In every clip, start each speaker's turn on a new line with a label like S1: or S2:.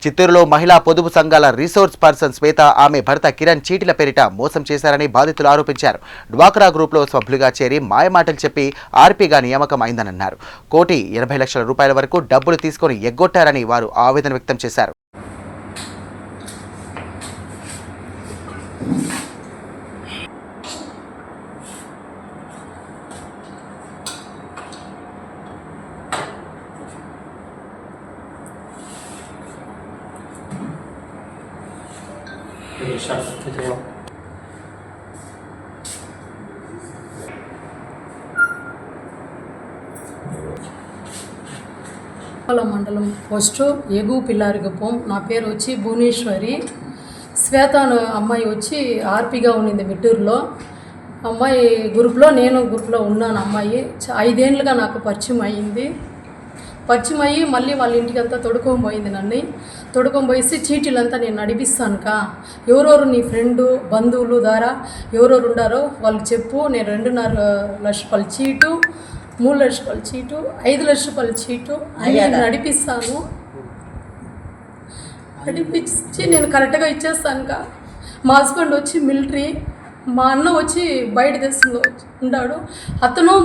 S1: చిత్తూరులో మహిళా పొదుపు సంఘాల రిసోర్స్ పర్సన్ శ్వేత ఆమె భర్త కిరణ్ చీటీల పేరిట మోసం చేశారని బాధితులు ఆరోపించారు. డ్వాక్రా గ్రూప్లో సభ్యులుగా చేరి మాయమాటలు చెప్పి ఆర్పీగా నియామకం అయిందన్నారు. 1,80,00,000 వరకు డబ్బులు తీసుకొని ఎగ్గొట్టారని వారు ఆవేదన వ్యక్తం చేశారు.
S2: మండలం పోస్టు ఎగు పిల్లారిగప్పం. నా పేరు వచ్చి భువనేశ్వరి. శ్వేత అమ్మాయి వచ్చి ఆర్పీగా ఉన్నింది మిట్టూరులో. అమ్మాయి గ్రూప్లో నేను గ్రూప్లో ఉన్నాను. అమ్మాయి 5 ఏళ్ళుగా నాకు పరిచయం అయ్యింది. పరిచయం అయ్యి మళ్ళీ వాళ్ళ ఇంటికి అంతా తొడుకొని పోయింది. నన్ను తొడుకొని పోయేసి చీటీలంతా నేను నడిపిస్తానుకా, ఎవరెవరు నీ ఫ్రెండు బంధువులు ద్వారా ఎవరెవరు ఉండారో వాళ్ళు చెప్పు, నేను 2.5 లక్షల చీటు, 3 లక్షల చీటు, 5 లక్షల చీటు అన్నీ నడిపిస్తాను. నడిపించి నేను కరెక్ట్గా ఇచ్చేస్తానుకా. మా హస్బెండ్ వచ్చి మిలిటరీ, మా అన్న వచ్చి బయట దేశంలో ఉన్నాడు. అతను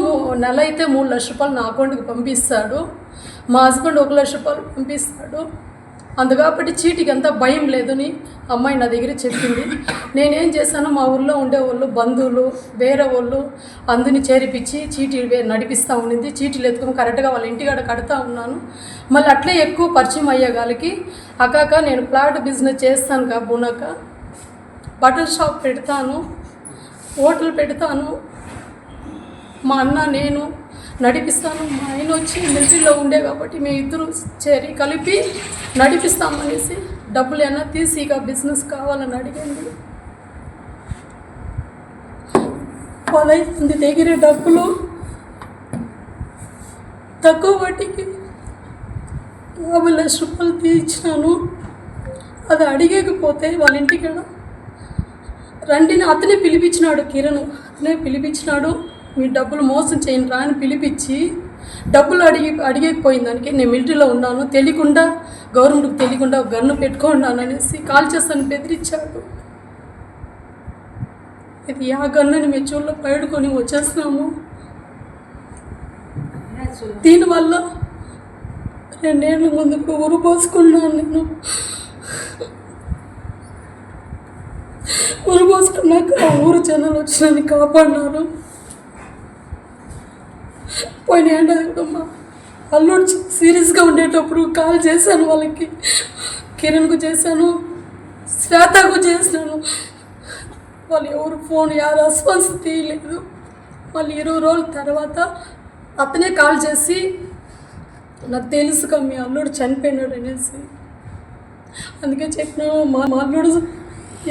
S2: నెల అయితే 3 లక్షల రూపాయలు నా అకౌంట్కి పంపిస్తాడు. మా హస్బెండ్ 1 లక్ష రూపాయలు పంపిస్తాడు. అందుకబట్టి చీటికి అంతా భయం లేదని అమ్మాయి నా దగ్గర చెప్పింది. నేనేం చేశాను, మా ఊళ్ళో ఉండేవాళ్ళు బంధువులు వేరే వాళ్ళు అందరినీ చేర్పించి చీటీలు నడిపిస్తూ ఉండింది. చీటీలు ఎత్తుకొని కరెక్ట్గా వాళ్ళ ఇంటికాడ కడతా ఉన్నాను. మళ్ళీ అట్లే ఎక్కువ పరిచయం అయ్యేగాలికి అకాక నేను ప్లాట్ బిజినెస్ చేస్తాను కా బునక, బట్టల షాప్ పెడతాను, హోటల్ పెడతాను. మా అన్న నేను నడిపిస్తాను. మా ఆయన వచ్చి మిలిటరీలో ఉండే కాబట్టి మేము ఇద్దరు చేరి కలిపి నడిపిస్తామనేసి డబ్బులు ఏమన్నా తీసి ఇక బిజినెస్ కావాలని అడిగింది. వాళ్ళ దగ్గర డబ్బులు తక్కువ వడ్డీకి 50 లక్షల రూపాయలు తీర్చినాను. అది అడిగకపోతే వాళ్ళ ఇంటికి రండిని అతనే పిలిపించినాడు. కిరణ్ అతనే పిలిపించినాడు. మీ డబ్బులు మోసం చేయను రా అని పిలిపించి డబ్బులు అడిగకపోయిన దానికి నేను మిలిటరీలో ఉన్నాను, తెలియకుండా గవర్నమెంట్కి తెలియకుండా గన్ను పెట్టుకున్నాను అనేసి కాల్ చేస్తాను బెదిరించాడు. ఇది ఆ గన్నుని మేము చూడలో పడుకొని వచ్చేస్తున్నాము. దీనివల్ల 2 ఏళ్ళ ముందుకు ఊరు పోసుకున్నాను. నేను ఊరు పోసుకున్నాక ఊరు జనాలు వచ్చి నన్ను కాపాడినారు. పోయిన ఏడాది మా అల్లుడు సీరియస్గా ఉండేటప్పుడు కాల్ చేశాను వాళ్ళకి, కిరణ్కు చేశాను, శ్వేతకు చేశాను. వాళ్ళు ఎవరు ఫోన్ రెస్పాన్స్ తీయలేదు. మళ్ళీ 20 రోజుల తర్వాత అతనే కాల్ చేసి నాకు తెలుసుగా మీ అల్లుడు చనిపోయినాడు అనేసి. అందుకే చెప్పినాను మా అల్లుడు